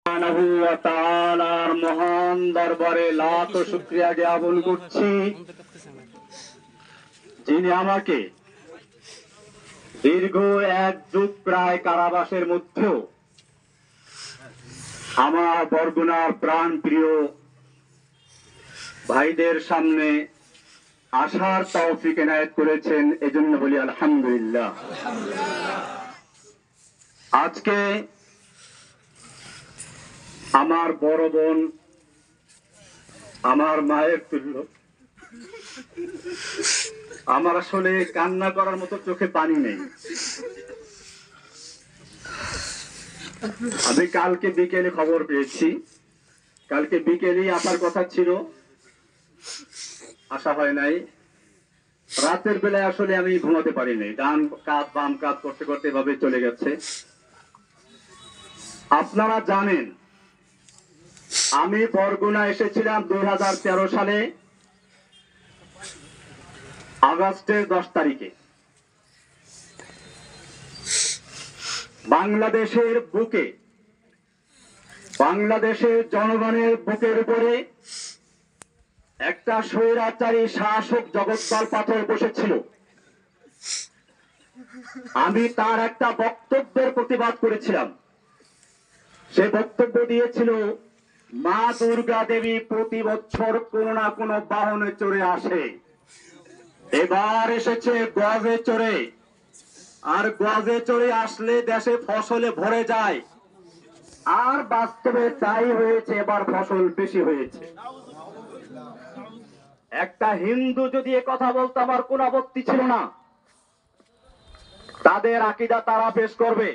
সুবহানাহু ওয়া তাআলার মহান দরবারে লাখ শুকরিয়া জ্ঞাপন করছি, যিনি আমাকে দীর্ঘ এক যুগ প্রায় কারাবাসের মধ্যেও আমার বরগুনার প্রাণ প্রিয় ভাইদের সামনে আসার তৌফিক এনায়েত করেছেন। এজন্য বলি আলহামদুলিল্লাহ। আজকে আমার বড় বোন, আমার মায়ের তুল্য, আমার আসলে কান্না করার মতো চোখে পানি নেই। আমি কালকে বিকেলে খবর পেয়েছি, কালকে বিকেলেই আসার কথা ছিল, আসা হয় নাই। রাতের বেলায় আসলে আমি ঘুমাতে পারি নাই, ডান কাত বাম কাত করতে করতে এভাবে চলে গেছে। আপনারা জানেন আমি বরগুনা এসেছিলাম 2013 সালে আগস্টের 10 তারিখে। বাংলাদেশের বুকে, বাংলাদেশের জনগণের বুকের উপরে একটা স্বৈরাচারী শাসক জগদ্দল পাথর বসেছিল। আমি তার একটা বক্তব্যের প্রতিবাদ করেছিলাম। সে বক্তব্য দিয়েছিল, মা দুর্গা দেবী প্রতি বছর কোনো না কোনো বাহনে চড়ে আসে, এবার এসেছে গজে চড়ে, আর গজে চড়ে আসলে দেশে ফসলে ভরে যায়। আর বাস্তবে তাই হয়েছে, এবার ফসল বেশি হয়েছে। একটা হিন্দু যদি এ কথা বলতো আমার কোন আপত্তি ছিল না, তাদের আকীদা তারা পেশ করবে।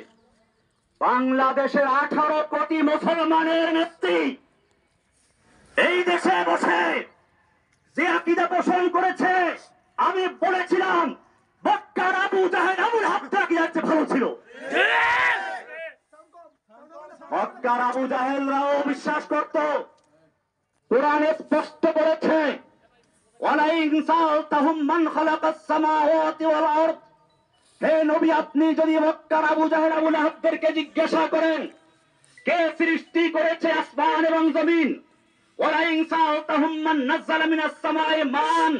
বাংলাদেশের 18 কোটি মুসলমানের নেত্রী এই দেশে বসে যে আকীদা পোষণ করেছে, আমি বলেছিলাম মক্কার আবু জাহেল আবুল হাবটা কি আছে ভালো ছিল। মক্কার আবু জাহেলরাও বিশ্বাস করত, কোরআনে স্পষ্ট বলেছে, ওয়ালাইন সালতাহুম মান খালাকাস সামাওয়াতি ওয়াল আরদ। হে নবী, আপনি যদি মক্কার আবু জাহেল আবুল হাবদেরকে জিজ্ঞাসা করেন কে সৃষ্টি করেছে আসমান এবং জমিন, ওয়ালাইন সালতাহুম মান নাযালা মিনাস সামাই মান,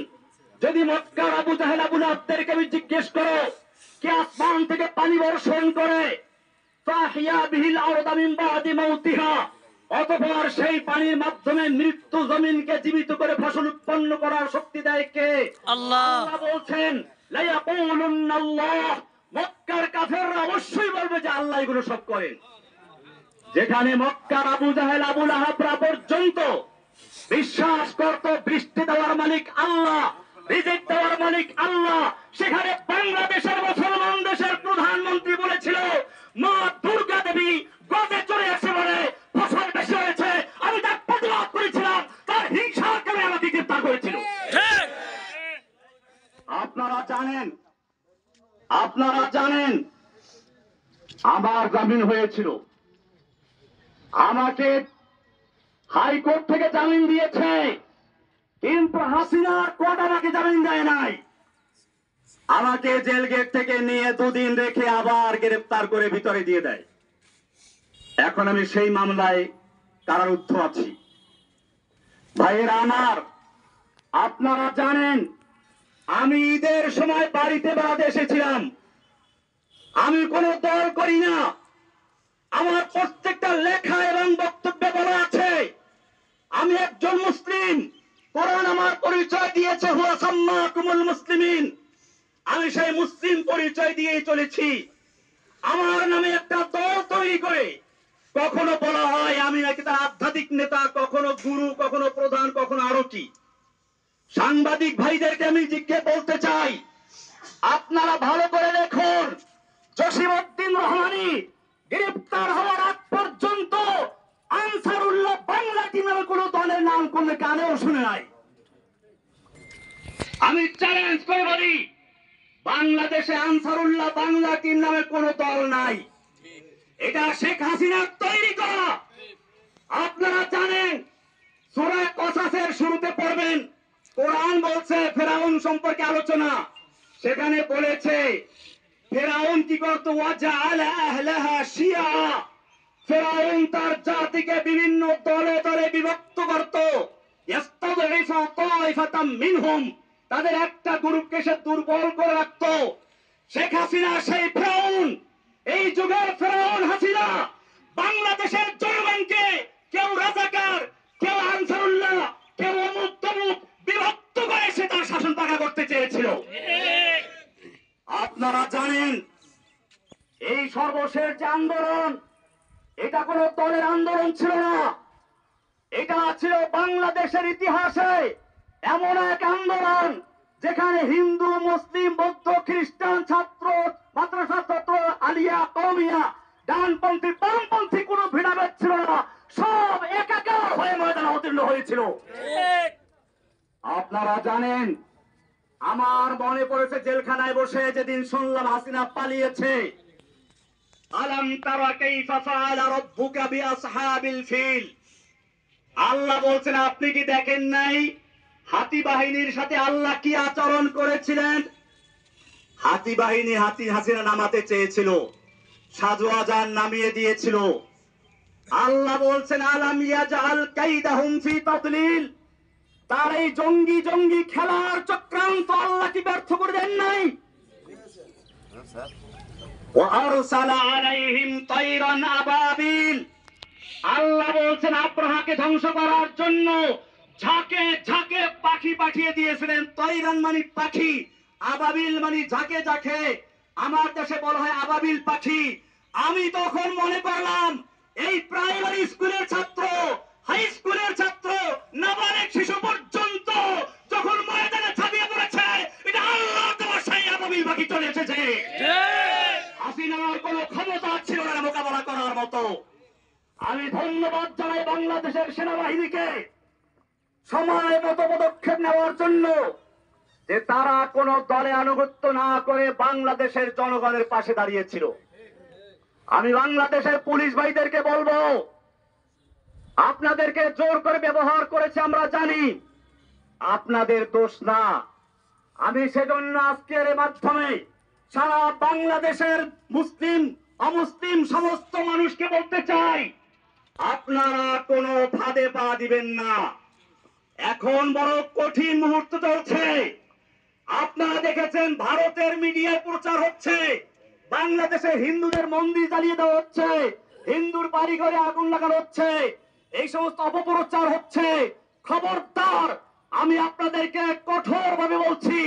যদি মক্কার আবু জাহেল আবুল হাবদেরকে জিজ্ঞেস করো কে আসমান থেকে পানি বর্ষণ করে, ফাহিয়া বিহিল আরদ মিন বাদি মাউতিহা, অতঃপর সেই পানির মাধ্যমে মৃত্যু জমিনকে জীবিত করে ফসল উৎপন্ন করার শক্তি দেয় কে? আল্লাহ। আল্লাহ বলছেন লা ইয়াকুলুন্নাল্লাহ, মক্কার কাফেররা অবশ্যই বলবে যে আল্লাহ এগুলো সব করেন। যেখানে মক্কার আবু জাহেল আবুল আহাবরা পর্যন্ত বিশ্বাস করত বৃষ্টি দেওয়ার মালিক আল্লাহ, রিজিক দেওয়ার মালিক আল্লাহ, সেখানে বাংলাদেশের মুসলমান দেশের প্রধানমন্ত্রী বলেছিল মা দুর্গা দেবী গজে চড়ে আসে বলে ফসল বেশি হয়েছে। আমি তার প্রতিবাদ করেছিলাম, তার হিংসার কারণে আমাকে গ্রেফতার করেছিল। আপনারা জানেন, আপনারা জানেন আমার জামিন হয়েছিল, আমাকে হাইকোর্ট থেকে জামিন দিয়েছে, কিন্তু হাসিনার কোর্ট আমাকে জামিন দেয় নাই। আমাকে জেল গেট থেকে নিয়ে 2 দিন রেখে আবার গ্রেফতার করে ভিতরে দিয়ে দেয়। এখন আমি সেই মামলায় কারারুদ্ধ আছি। ভাইয়েরা আমার, আপনারা জানেন আমি ঈদের সময় বাড়িতে বেড়াতে এসেছিলাম। আমি কোনো দল করি না, আমার প্রত্যেকটা লেখা এবং বক্তব্যে বলা আছে আমি একজন মুসলিম। কোরআন আমার পরিচয় দিয়েছে, হুয়া সাম্মাকুমুল মুসলিমিন। আমি সেই মুসলিম পরিচয় দিয়েই চলেছি। আমার নামে একটা দল তৈরি করে কখনো বলা হয় আমি নাকি তার আধ্যাত্মিক নেতা, কখনো গুরু, কখনো প্রধান, কখনো আরো কি। সাংবাদিক ভাইদেরকে আমি জিজ্ঞেস বলতে চাই, আপনারা ভালো করে দেখুন, জসিমউদ্দিন রহমানী গ্রেফতার হওয়ার আগ পর্যন্ত আনসারুল্লাহ বাংলা টিমের কোন দলের নাম কোন কানেও শুনে নাই। আমি চ্যালেঞ্জ করে বলি, বাংলাদেশে আনসারুল্লাহ বাংলা টিম নামে কোন দল নাই, এটা শেখ হাসিনার তৈরি করা। আপনারা জানেন সূরা কসাসের শুরুতে পড়বেন, কোরআন বলছে ফেরাউন সম্পর্কে আলোচনা, সেখানে বলেছে ফেরাউন কি করত, ওয়াজআলা আহলাহা শিয়া, ফেরাউন তার জাতিকে বিভিন্ন দলে দলে বিভক্ত করত। ইস্তাযইফু তাইফাতাম মিনহুম, তাদের একটা গ্রুপকে সে দুর্বল করে রাখত। শেখ হাসিনা সেই ফেরাউন, এই যুগের ফেরাউন হাসিনা বাংলাদেশের জনগণকে কেউ রাজাকার, কেউ আনসারুল্লাহ, কেউ অমুক তমুক বিভক্ত করে সে তার শাসন পাকা করতে চেয়েছিল। আপনারা জানেন এই সর্বশেষ যে আন্দোলন, এটা কোন দলের আন্দোলন ছিল না, এটা ছিল বাংলাদেশের ইতিহাসে এমন এক আন্দোলন যেখানে হিন্দু, মুসলিম, বৌদ্ধ, খ্রিস্টান, ছাত্র, মাদ্রাসা ছাত্র, আলিয়া, কওমিয়া, ডানপন্থী, বামপন্থী কোনো ভেদাভেদ ছিল না, সব একাকার হয়ে ময়দানে অবতীর্ণ হয়েছিল। আপনারা জানেন, আমার মনে পড়েছে জেলখানায় বসে যেদিন শুনলাম হাসিনা পালিয়েছে। আলাম তারা কাইফা ফাআলা রাব্বুকা বিআসহাবিল ফিল, আল্লাহ বলছেন আপনি কি দেখেন নাই হাতি বাহিনীর সাথে আল্লাহ কি আচরণ করেছিলেন? হাতি বাহিনী হাসিনা নামাতে চেয়েছিল, সাজু আজান নামিয়ে দিয়েছিল। আল্লাহ বলছেন আলাম ইয়াজআল কাইদাহুম ফি তাদলিল, তার এই জঙ্গি জঙ্গি খেলার চক্রান্ত আল্লাহ কি ব্যর্থ করে দেন নাই? ওয়া আরসালা আলাইহিম তায়রান আবাবিল, আল্লাহ বলছেন আব্রাহাকে ধ্বংস করার জন্য ঝাঁকে ঝাঁকে পাখি পাঠিয়ে দিয়েছিলেন। তৈরান মানে পাখি, আবাবিল মানে ঝাঁকে ঝাঁকে, আমার দেশে বলা হয় আবাবিল পাখি। আমি তখন মনে করলাম এই প্রাইমারি স্কুলের ছাত্র, হাই স্কুলের ছাত্র, নাবালিক শিশু পর্যন্ত যখন ময়দানে ঝাঁপিয়ে পড়েছে, এটা আল্লাহ তোমার সেই আবাবিল পাখি চলে এসেছে। হাসিনার কোনো ক্ষমতা ছিল না মোকাবেলা করার মতো। আমি ধন্যবাদ জানাই বাংলাদেশের সেনাবাহিনীকে সময় মতো পদক্ষেপ নেওয়ার জন্য, যে তারা কোন দলে আনুগত্য না করে বাংলাদেশের জনগণের পাশে দাঁড়িয়েছিল। আমি বাংলাদেশের পুলিশ ভাইদেরকে বলবো, আপনাদেরকে জোর করে ব্যবহার করেছে আমরা জানি, আপনাদের দোষ না। আমি সেজন্য আজকের মাধ্যমে সারা বাংলাদেশের মুসলিম অমুসলিম সমস্ত মানুষকে বলতে চাই, আপনারা কোনো ফাঁদে পা দিবেন না। এখন বড় কঠিন মুহূর্ত চলছে। আপনারা দেখেছেন ভারতের মিডিয়ায় প্রচার হচ্ছে বাংলাদেশে হিন্দুদের মন্দির জ্বালিয়ে দেওয়া হচ্ছে, হিন্দুর বাড়ি ঘরে আগুন লাগানো হচ্ছে, এই সমস্ত অপপ্রচার হচ্ছে। খবরদার, আমি আপনাদেরকে কঠোরভাবে বলছি,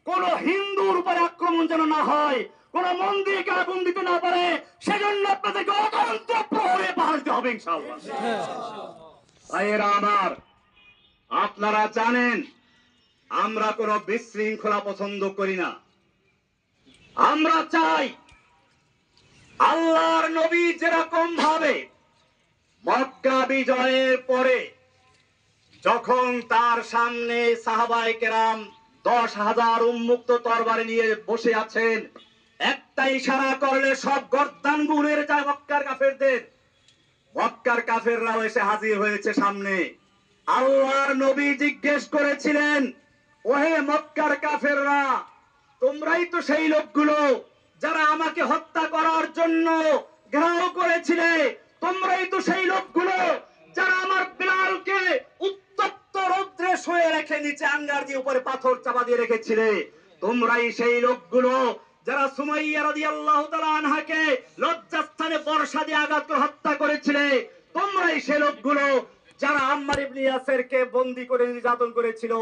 কোন হিন্দুর উপরে আক্রমণ যেন না হয়, কোন মন্দিরকে আগুন দিতে না পারে, সেজন্য আপনাদেরকে অতন্ত্র প্রহরে পাহারা দিতে হবে ইনশাআল্লাহ। ভাইয়েরা আমার, আপনারা জানেন আমরা কোন বিশৃঙ্খলা পছন্দ করি না। আমরা চাই আল্লাহর নবী যেরকম ভাবে মক্কা বিজয়ের পরে যখন তার সামনে সাহাবায়ে কেরাম 10,000 উন্মুক্ত তরবারি নিয়ে বসে আছেন, একটা ইশারা করলে সব গর্দান গুলের যায় মক্কার কাফেরদের। মক্কার কাফেররাও এসে হাজির হয়েছে সামনে। আল্লাহর নবী জিজ্ঞেস করেছিলেন, ওহে মক্কার কাফেররা, তোমরাই তো সেই লোকগুলো যারা আমাকে হত্যা করার জন্য ঘেরাও করেছিলে, তোমরাই তো সেই লোকগুলো যারা আমার বিলালকে উত্তপ্ত রৌদ্রে শুয়ে রেখে নিচে আঙ্গার দিয়ে উপরে পাথর চাপা দিয়ে রেখেছিলে, তোমরাই সেই লোকগুলো যারা সুমাইয়া রাদিয়াল্লাহু তাআলা আনহাকে লজ্জাস্থানে বর্ষা দিয়ে আঘাত করে হত্যা করেছিলে, তোমরাই সেই লোকগুলো যারা আম্মার ইবনে ইয়াসিরকে বন্দী করে নির্যাতন করেছিল।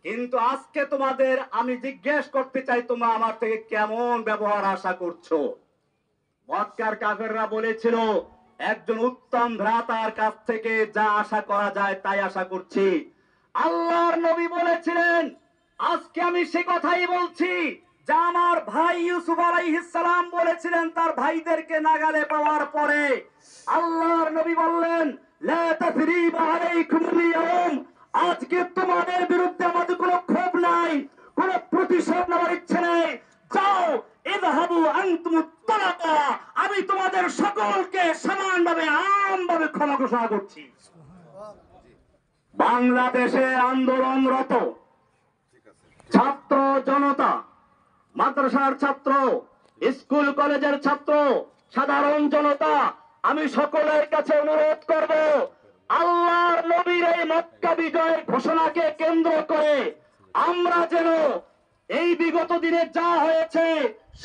কিন্তু আজকে তোমাদের আমি জিজ্ঞেস করতে চাই, তোমরা আমার থেকে কেমন ব্যবহার আশা করছো? মক্কার কাফেররা বলেছিল, একজন উত্তম ভ্রাতার কাছ থেকে যা আশা করা যায় তাই আশা করছি। আল্লাহর নবী বলেছিলেন, আজকে আমি সে কথাই বলছি যা আমার ভাই ইউসুফ আলাইহিস সালাম বলেছিলেন তার ভাইদেরকে নাগালে পাওয়ার পরে। আল্লাহর নবী বললেন, লা তাসরিবা আলাইকুমুল ইয়াউম, আজকে তোমাদের বিরুদ্ধে আমাদের কোনো ক্ষোভ নাই, কোনো প্রতিশোধ নেওয়ার ইচ্ছে নেই। যাও, ইযহাবু আনতুমুত তালাকা, আমি তোমাদের সকলকে সমানভাবে আমভাবে ক্ষমা ঘোষণা করছি। বাংলাদেশে আন্দোলনরত ছাত্র জনতা, মাদ্রাসার ছাত্র, স্কুল কলেজের ছাত্র, সাধারণ জনতা আমি সকলের কাছে অনুরোধ করব, আল্লাহর নবীর এই মক্কা বিজয়ের ঘোষণাকে কেন্দ্র করে আমরা যেন এই বিগত দিনে যা হয়েছে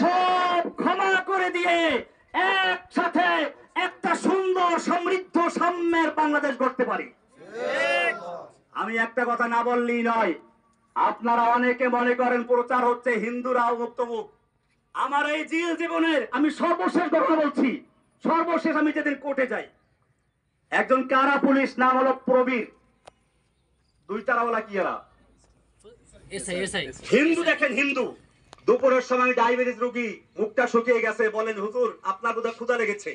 সব ক্ষমা করে দিয়ে একসাথে একটা সুন্দর সমৃদ্ধ সাম্যের বাংলাদেশ গড়তে পারি। আমি একটা কথা না বললেই নয়, আপনারা অনেকে মনে করেন প্রচার হচ্ছে হিন্দুরা মুক্তমুখ। আমার এই জিল জীবনের আমি সর্বশেষ ঘটনা বলছি। সর্বশেষ আমি যেদিন কোর্টে যাই, একজন কারা পুলিশ, নাম হলো প্রবীর, দুই তারাওয়ালা কি এরা হিন্দু, দেখেন হিন্দু। দুপুরের সময় ডায়াবেটিস রোগী, মুখটা শুকিয়ে গেছে, বলেন হুজুর আপনার বোধহয় ক্ষুধা লেগেছে।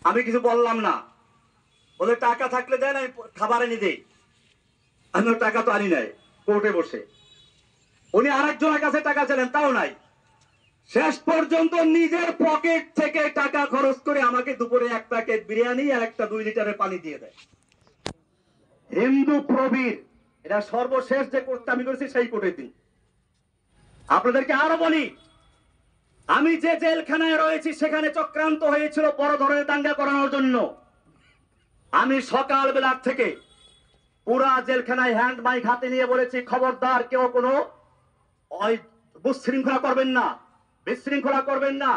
আমি কিছু বললাম না, বলে টাকা থাকলে দেন, আমি খাবার এনে দেই। আমি টাকা তো আনি নাই। কোর্টে বসে উনি আরেকজনের কাছে টাকা চাইলেন, তাও নাই। শেষ পর্যন্ত নিজের পকেট থেকে টাকা খরচ করে আমাকে দুপুরে এক প্যাকেট বিরিয়ানি আর একটা 2 লিটারের পানি দিয়ে দেয়। হিন্দু প্রবীর, এটা সর্বশেষ যে কোর্টটা আমি করেছি সেই কোর্টের দিন। আপনাদেরকে আরো বলি, আমি যে জেলখানায় রয়েছি সেখানে চক্রান্ত হয়েছিল বড় ধরনের দাঙ্গা করানোর জন্য। আমি সকাল বেলার থেকে পুরা জেলখানায় হ্যান্ড মাইক হাতে নিয়ে বলেছি, খবরদার কেউ কোনো বিশৃঙ্খলা করবেন না, বিশৃঙ্খলা করবেন না,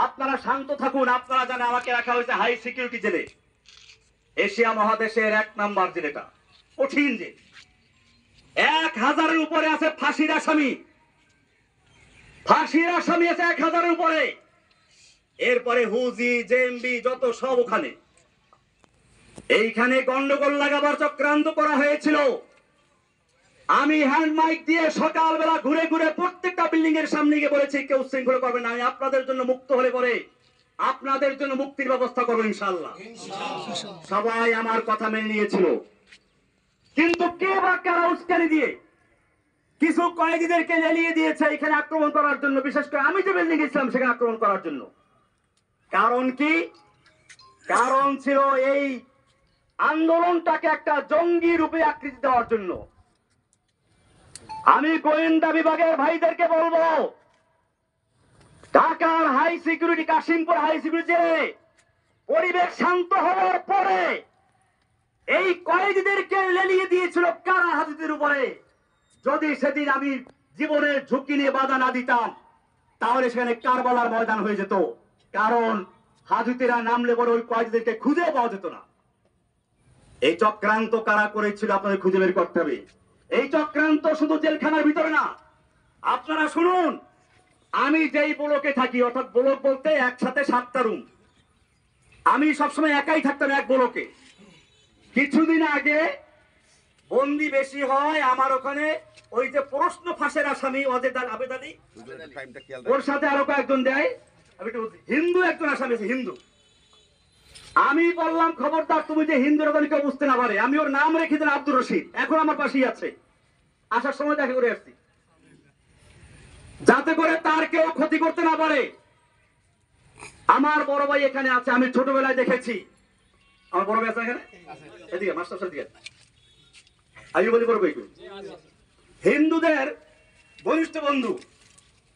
আপনারা শান্ত থাকুন। আপনারা জানেন আমাকে রাখা হয়েছে হাই সিকিউরিটি জেলে, এশিয়া মহাদেশের 1 নাম্বার জেলেটা, কঠিন জেল। 1000-এর উপরে আছে ফাঁসির আসামি, ফাঁসির আসামি আছে 1000-এর উপরে। এরপরে হুজি জেএমবি যত সব ওখানে। এইখানে গন্ডগোল লাগাবার চক্রান্ত করা হয়েছিল। আমি হ্যান্ড মাইক দিয়ে সকালবেলা ঘুরে ঘুরে প্রত্যেকটা বিল্ডিং এর সামনে গিয়ে বলেছি, কেউ শৃঙ্খলা করবে না, আমি আপনাদের জন্য মুক্ত হলে পরে আপনাদের জন্য মুক্তির ব্যবস্থা করবো ইনশাআল্লাহ। সবাই আমার কথা মেনে নিয়েছিল। কিন্তু কে বা কারা উস্কানি দিয়ে কিছু কয়েদিদেরকে লেলিয়ে দিয়েছে এখানে আক্রমণ করার জন্য, বিশেষ করে আমি যে বিল্ডিং গেছিলাম সেখানে আক্রমণ করার জন্য। কারণ কি? কারণ ছিল এই আন্দোলনটাকে একটা জঙ্গি রূপে আকৃতি দেওয়ার জন্য। আমি গোয়েন্দা বিভাগের ভাইদেরকে বলবো, ঢাকার high security, Kashimpur high security পরিবেশ শান্ত হওয়ার পরে এই কয়েদিদেরকে লেলিয়ে দিয়েছিল কারা হাজতের উপরে। যদি সেদিন আমি জীবনের ঝুঁকি নিয়ে বাধা না দিতাম তাহলে সেখানে কারবালার ময়দান হয়ে যেত। কারণ হাজতেরা নামলে পরে ওই কয়েদিদেরকে খুঁজে পাওয়া যেত না। এই চক্রান্ত কারা করেছিল আপনাদের খুঁজে বের করতে হবে। এই চক্রান্ত শুধু জেলখানার ভিতরে না, আপনারা শুনুন, আমি যেই ব্লকে থাকি, অর্থাৎ ব্লক বলতে একসাথে 7টা রুম, আমি সবসময় একাই থাকতাম এক ব্লকে। কিছুদিন আগে বন্দি বেশি হয় আমার ওখানে, ওই যে প্রশ্ন ফাঁসের আসামি অজেদ আবেদ আলী, ওর সাথে আরো কয়েকজন দেয়, হিন্দু একজন আসামি আছে হিন্দু। আমি বললাম, খবরদার তুমি যে হিন্দু রকম কেউ বুঝতে না পারে। আমি ওর নাম রেখে দিলাম আব্দুর রশিদ, এখন আমার পাশেই আছে, আসার সময় দেখা করে আসছি, যাতে করে তার কেউ ক্ষতি করতে না পারে। আমার বড় ভাই এখানে আছে, আমি ছোটবেলায় দেখেছি। আমার বড় ভাই আছে এখানে, এদিকে মাস্টার সাহেব দিকে আমি বলি, বড় ভাই হিন্দুদের ঘনিষ্ঠ বন্ধু।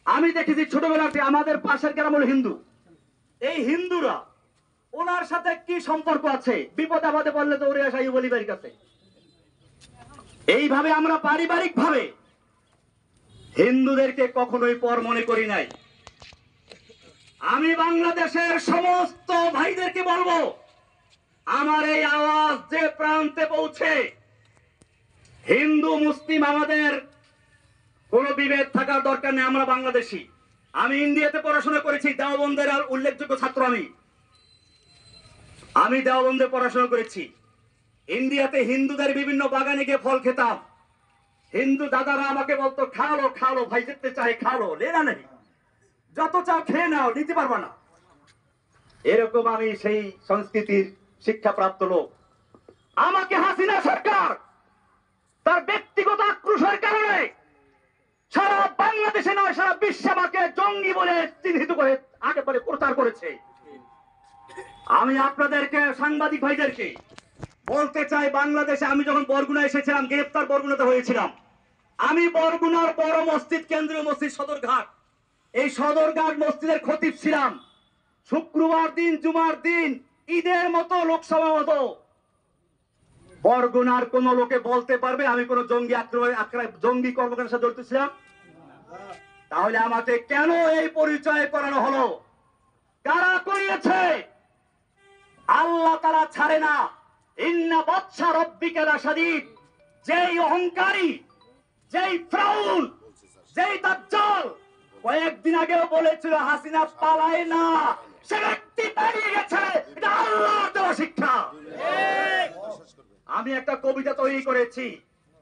আমি দেখেছি ছোটবেলাতে আমাদের পাশের গ্রাম হলো হিন্দু। এই হিন্দুরা ওনার সাথে কি সম্পর্ক আছে, বিপদ আপদে বললে তো ওরে আসা বলি বাড়ির কাছে। এইভাবে আমরা পারিবারিক ভাবে হিন্দুদেরকে কখনোই পর মনে করি নাই। আমি বাংলাদেশের সমস্ত ভাইদেরকে বলবো, আমার এই আওয়াজ যে প্রান্তে পৌঁছে, হিন্দু মুসলিম আমাদের কোনো বিভেদ থাকার দরকার নেই। আমরা বাংলাদেশী। আমি ইন্ডিয়াতে পড়াশোনা করেছি, দেওবন্দের আর উল্লেখযোগ্য ছাত্র আমি দেওবন্দে পড়াশোনা করেছি। ইন্ডিয়াতে হিন্দুদের বিভিন্ন বাগানে গিয়ে ফল খেতাম। হিন্দু দাদারা আমাকে বলতো, খালো খালো ভাই, যেতে চাই খালো, লেনা নেই, যত চাও খেয়ে নাও, নিতে পারবা না। এরকম আমি সেই সংস্কৃতির শিক্ষাপ্রাপ্ত লোক। আমাকে হাসিনা সরকার তার ব্যক্তিগত আক্রোশের কারণে সারা বাংলাদেশে নয় সারা বিশ্বে আমাকে জঙ্গি বলে চিহ্নিত করে আগে পরে প্রচার করেছে। আমি আপনাদেরকে, সাংবাদিক ভাইদেরকে বলতে চাই, বাংলাদেশে আমি যখন বরগুনা এসেছিলাম, গ্রেফতার বরগুনাতে হয়েছিলাম, আমি বরগুনার বড় মসজিদ, কেন্দ্রীয় মসজিদ সদরঘাট, এই সদরঘাট মসজিদের খতিব ছিলাম। শুক্রবার দিন, জুমার দিন, ঈদের মতো, লোকসভা মতো বরগুনার কোন লোকে বলতে পারবে আমি কোন জঙ্গি কর্মকাণ্ডের সাথে জড়িত ছিলাম? তাহলে আমাকে কেন এই পরিচয় করানো হলো? কারা করিয়েছে? আল্লাহ তাআলা ছাড়ে না। ইন্না বাতশা রাব্বিকা লাশাদীদ। যেই অহংকারী, যেই ফিরাউন, যেই দাজ্জাল কয়েকদিন আগেও বলেছিল হাসিনা পালায় না, সে ব্যক্তি পালিয়ে গেছে। এটা আল্লাহর দেওয়া শিক্ষা। আমি একটা কবিতা তৈরি করেছি,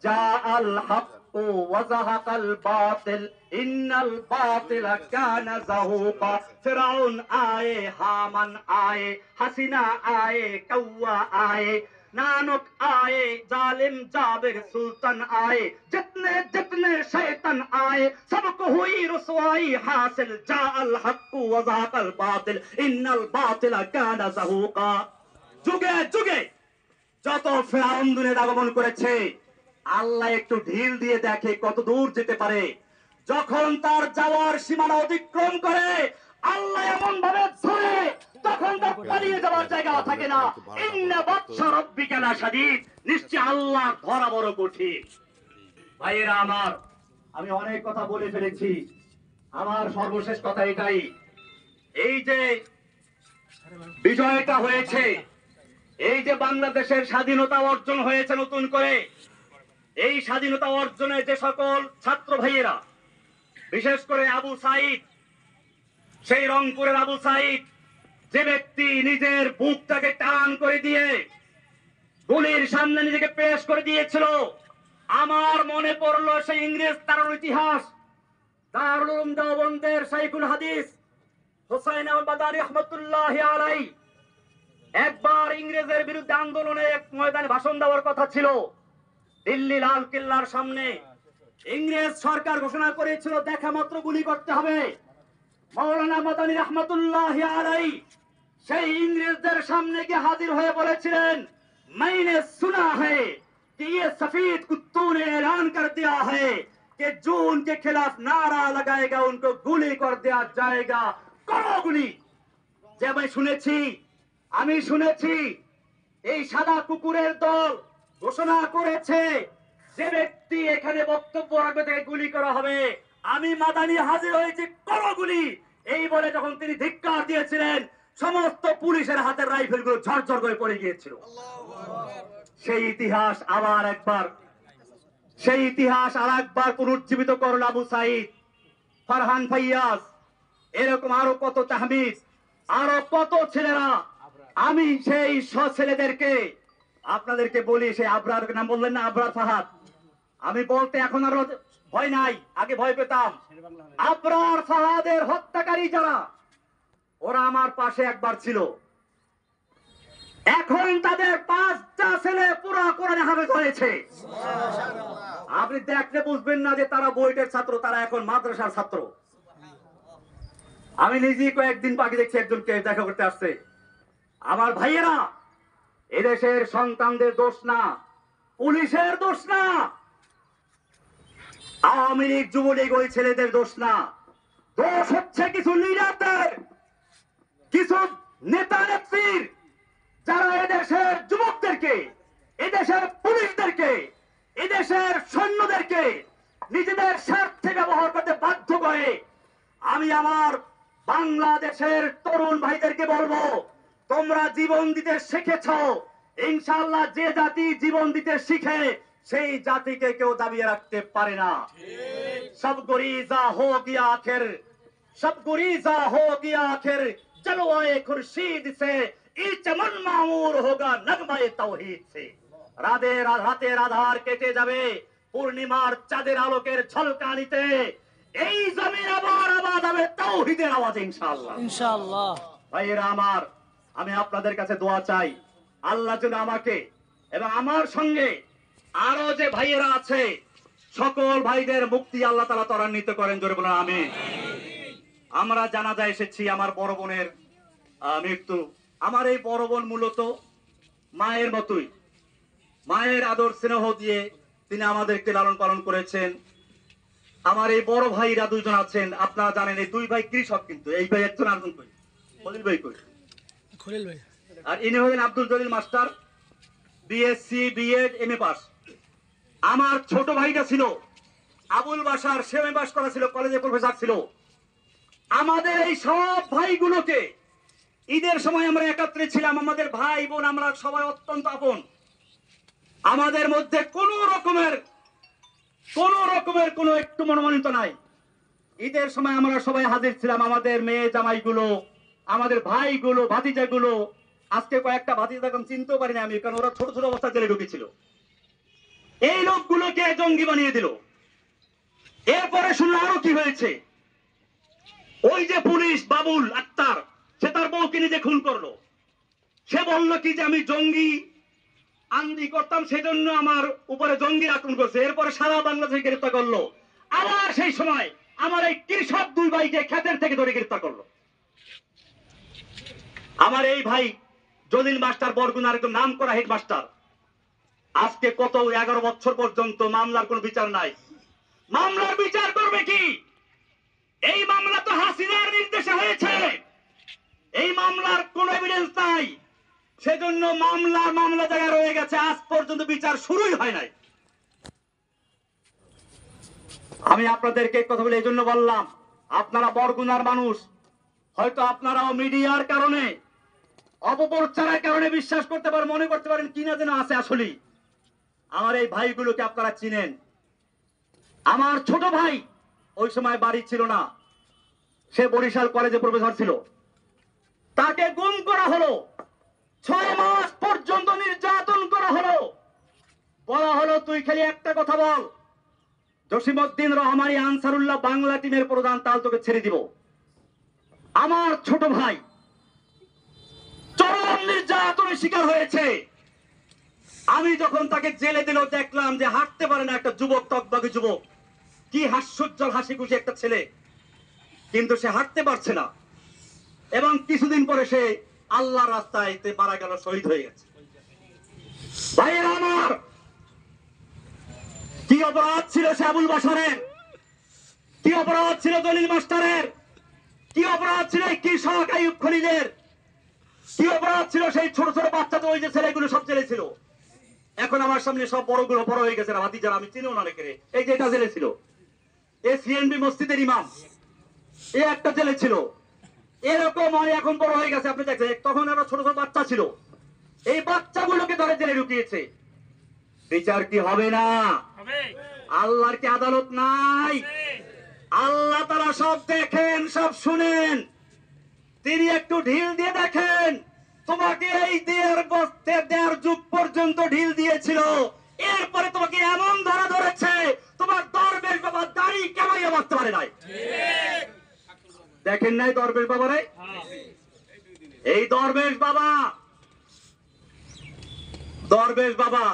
যা আল হাক্কু ওয়া যাহাকাল বাতিল ইন্নাল বাতিলা কানা যাহুকা। ফিরাউন আয়ে, হামান আয়ে, হাসিনা আয়ে, কাওয়া আয়ে, नानक आए, जालिम जाबिर सुल्तान आए, जितने जितने शैतान आए, सबको हुई रुसवाई हासिल। जाअल हक्कु व ज़ाक़ल बातिल इन्नल बातिला काना ज़हूक़ा। যুগে যুগে যত ফিরাউন দুনিয়াতে আগমন করেছে, আল্লাহ একটু ঢিল দিয়ে দেখে কত দূর যেতে পারে। যখন তার যাওয়ার সীমানা অতিক্রম করে, আল্লাহ এমন ভাবে ধরে তখন তার পালিয়ে যাওয়ার জায়গা থাকে না। ইন্না বাতশা রাব্বিকা লাশাদীদ। নিশ্চয় আল্লাহ ধরা বড় কঠিন। ভাইয়েরা আমার, আমি অনেক কথা বলে ফেলেছি। আমার সর্বশেষ কথা এটাই, এই যে বিজয়টা হয়েছে, এই যে বাংলাদেশের স্বাধীনতা অর্জন হয়েছে নতুন করে, এই স্বাধীনতা অর্জনে যে সকল ছাত্র ভাইয়েরা, বিশেষ করে আবু সাইদ, সেই রংপুরের আবু সাইদ, যে ব্যক্তি নিজের বুকটাকে টান করে দিয়ে গুলির সামনে নিজেকে পেশ করে দিয়েছিল, আমার মনে পড়লো সেই ইংরেজ তার ইতিহাস। দারুল উলুম দেওবন্দের শাইখুল হাদিস হুসাইন আহমদ মাদানী রাহমাতুল্লাহি আলাইহি একবার ইংরেজের বিরুদ্ধে আন্দোলনে এক ময়দানে ভাষণ দেওয়ার কথা ছিল। দিল্লি লাল কেল্লার সামনে ইংরেজ সরকার ঘোষণা করেছিল দেখা মাত্র গুলি করতে হবে। মাওলানা মাদানী রাহমাতুল্লাহি আলাইহি সেই ইংরেজদের সামনে গিয়ে হাজির হয়ে বলেছিলেন, मैंने सुना है कि ये सफेद कुत्तों ने ऐलान कर दिया है कि जो उनके खिलाफ नारा लगाएगा उनको गुली कर दिया जाएगा। करो गुली। যে আমি শুনেছি এই সাদা কুকুরের দল ঘোষণা করেছে যে ব্যক্তি এখানে বক্তব্য রাখবে তাকে গুলি করা হবে। আমি মাদানী হাজির হয়েছি, করো গুলি। এই বলে যখন তিনি ধিক্কার দিয়েছিলেন, সমস্ত পুলিশের হাতের রাইফেল গুলো ঝরঝর করে পড়ে গিয়েছিল। সেই ইতিহাস আর একবার পুনর্জীবিত করল আবু সাইদ, ফারহান ফাইয়াজ, এরকম আরো কত তাহমিদ, আরো কত ছেলেরা। আমি সেই ছেলেদেরকে আপনাদেরকে বলি, সেই আবরার নাম বললেন না, আবরার ফাহাদ, আমি বলতে এখন আর ভয় নাই, আগে ভয় পেতাম। আবরার ফাহাদের হত্যাকারী যারা, ওরা আমার পাশে একবার ছিল। এখন তাদের 5টা ছেলে পুরো কোরআনে হাফেজ হয়েছে। আপনি দেখলে বুঝবেন না যে তারা বুয়েটের ছাত্র, তারা এখন মাদ্রাসার ছাত্র। আমি নিজেই কয়েকদিন আগে দেখছি একজনকে দেখা করতে আসছে। আমার ভাইয়েরা, এদেশের সন্তানদের দোষ না, পুলিশের দোষ না, আওয়ামী লীগ যুবলীগ ওই ছেলেদের দোষ না। দোষ হচ্ছে কিছু লিডারদের, কিছু নেতা নেত্রীর, যারা এদেশের যুবকদেরকে, এদেশের পুলিশদেরকে, এদেশের সৈন্যদেরকে নিজেদের স্বার্থে ব্যবহার করতে বাধ্য করে। আমি আমার বাংলাদেশের তরুণ ভাইদেরকে বলবো, তোমরা জীবন দিতে শিখেছ, ইনশাআল্লাহ যে জাতি জীবন দিতে শিখে সেই জাতিকে কেউ দাবিয়ে রাখতে পারে না। সব গুরিজা হো গিয়া আখির, সব গুরিজা হো গিয়া আখির, জলওয়ায়ে খুরশিদ সে ই চমন মামুর হোগা নগমায়ে তাওহীদ সে। রাতের আধার কেটে যাবে পূর্ণিমার চাঁদের আলোকের ঝলকানিতে। এই জমিন আবার আবাদ হবে তাওহীদের আওয়াজে ইনশাআল্লাহ। ইনশাআল্লাহ। ভাইয়েরা আমার, আমি আপনাদের কাছে দোয়া চাই, আল্লাহ যেন আমাকে এবং আমার সঙ্গে আরো যে ভাইয়েরা আছে সকল ভাইদের মুক্তি আল্লাহ তাআলা ত্বরান্বিত করেন। জোরে বলুন আমিন। আমরা জানাজা এসেছি আমার বড় বোনের মৃত্যু। আমার এই বড় বোন মূলত মায়ের মতোই, মায়ের আদর স্নেহ দিয়ে তিনি আমাদেরকে লালন পালন করেছেন। আমার এই বড় ভাইরা দুইজন আছেন, আপনারা জানেন এই দুই ভাই কৃষক, কিন্তু এই ভাই একজন আরেকজন কই খলিল ভাই কই? খলিল ভাই। আর ইনি হলেন Abdul Jalil master, BSc BEd MA pass. আমার ছোট ভাইটা ছিল আবুল বাশার, সে এমএ পাস করা ছিল, কলেজে প্রফেসর ছিল। আমাদের এই সব ভাইগুলোকে ঈদের সময় আমরা একত্রে ছিলাম, আমাদের ভাই বোন, আমরা সবাই অত্যন্ত আপন। আমাদের মধ্যে কোনো রকমের কোনো একটু মনোমালিন্য নাই। ঈদের সময় আমরা সবাই হাজির ছিলাম, আমাদের মেয়ে জামাইগুলো, আমাদের ভাইগুলো, ভাতিজাগুলো। আজকে কয়েকটা ভাতিজা এখন চিনতেও পারি না আমি, কারণ ওরা ছোট ছোট অবস্থা জেলে ঢুকেছিল। এই লোকগুলোকে জঙ্গি বানিয়ে দিল। এরপরে শুনলো আরো কি হয়েছে। ওই যে পুলিশ বাবুল আক্তার, সে তার বউকে নিজে খুন করলো। সে বলল কি যে আমি জঙ্গি আন্দি করতাম, সেজন্য আমার উপরে জঙ্গি আক্রমণ করছে। এরপরে সারা বাংলাদেশে গ্রেফতার করলো। আবার সেই সময় আমার এই কৃষক দুই ভাইকে ক্ষেতের থেকে ধরে গ্রেফতার করলো। আমার এই ভাই জলিল মাস্টার বরগুনার একদম নাম করা হেডমাস্টার, আজকে কত 11 বছর পর্যন্ত মামলার কোনো বিচার নাই। মামলার বিচার করবে কি? এই মামলা তো হাসিনার নির্দেশে হয়েছে, এই মামলার কোনো এভিডেন্স নাই, সেজন্য মামলা জায়গায় রয়ে গেছে, আজ পর্যন্ত বিচার শুরুই হয় নাই। আমি আপনাদেরকে কথা বলে এই জন্য বললাম, আপনারা বরগুনার মানুষ, হয়তো আপনারাও মিডিয়ার কারণে, অপপ্রচারের কারণে বিশ্বাস করতে পারেন, মনে করতে পারেন কিনা যেন আছে। আসলে আমার এই ভাইগুলোকে আপনারা চিনেন। আমার ছোট ভাই ওই সময় বাড়ি ছিল না, সে বরিশাল কলেজে প্রফেসর ছিল। তাকে গুম করা হলো, 6 মাস পর্যন্ত নির্যাতন করা হলো। বলা হলো তুই খালি একটা কথা বল, জসিমউদ্দিন রহমানী আনসারুল্লাহ বাংলা টিমের প্রধান, তাহলে তোকে ছেড়ে দিব। আমার ছোট ভাই চরম নির্যাতনের শিকার হয়েছে। আমি যখন তাকে জেলে দিল, দেখলাম যে হাঁটতে পারে না একটা যুবক, টকবগে যুবক, কি হাস্যোজ্জ্বল হাসি খুশি একটা ছেলে, কিন্তু সে হাঁটতে পারছে না। এবং কিছুদিন পরে সে আল্লাহর রাস্তায় মারা গেল, শহীদ হয়ে গেছে। ভাইয়েরা আমার, কি অপরাধ ছিল সে আবুল বাশারের, কি অপরাধ ছিল জলিল মাস্টারের, কি অপরাধ ছিল এই কৃষক আইয়ুব খলিলের, কি অপরাধ ছিল সেই ছোট ছোট বাচ্চা, তো ওই যে ছেলেগুলো সব জেলে ছিল। এখন আমার সামনে সব বড়গুলো বড় হয়ে গেছে, ভাতিজারা, আমি চিনিও না অনেকে। এই যে এটা জেলে ছিল, এ সিএনবি মসজিদের ইমাম, এ একটা জেলে ছিল। এরকম এখন বড় হয়ে গেছে, আপনি দেখছেন। তখন আরো ছোট ছোট বাচ্চা ছিল, এই বাচ্চাগুলোকে ধরে জেলে ঢুকিয়েছে। বিচার কি হবে না? আল্লাহর কি আদালত নাই? আল্লাহ তাআলা সব দেখেন, সব শুনেন। তিনি একটু ঢিল দিয়ে দেখেন, তোমাকে এই দেড় যুগ পর্যন্ত ঢিল দিয়েছিল, এরপরে তোমাকে এমন ধরা ধরেছে, তোমার দরবেশ বাবা দাড়ি কামাইয়া বাঁচতে পারে নাই। দেখেন নাই দরবেশ বাবারে? এই দরবেশ বাবা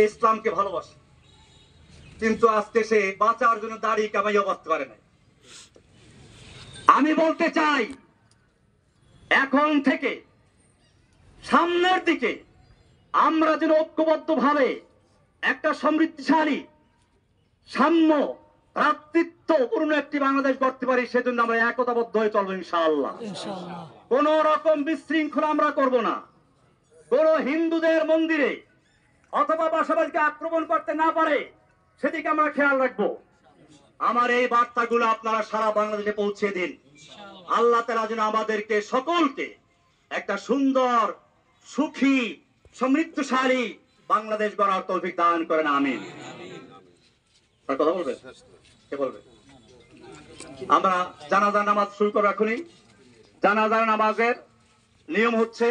ইসলামকে ভালোবাসে, কিন্তু আজকে সে বাঁচার জন্য দাড়ি কামাইয়া বাঁচতে পারে নাই। আমি বলতে চাই, এখন থেকে সামনের দিকে আমরা যেন ঐক্যবদ্ধ ভাবে একটা সমৃদ্ধিশালী, সাম্য, ভ্রাতৃত্বপূর্ণ একটি বাংলাদেশ গড়তে পারি, সেজন্য আমরা একতাবদ্ধ হয়ে চলবো ইনশাআল্লাহ। কোন রকম বিশৃঙ্খলা আমরা করব না। কোন হিন্দুদের মন্দিরে অথবা বাসাবাড়িকে আক্রমণ করতে না পারে সেদিকে আমরা খেয়াল রাখবো। আমার এই বার্তাগুলো আপনারা সারা বাংলাদেশে পৌঁছে দিন। আল্লাহ তাআলা যেন আমাদেরকে সকলকে একটা সুন্দর, সুখী, সমৃদ্ধশালী বাংলাদেশ গড়ার তৌফিক দান করেন, আমিন। কথা বলবে? কে বলবে? আমরা জানাজার নামাজ শুরু করব এখনই। জানাজার নামাজের নিয়ম হচ্ছে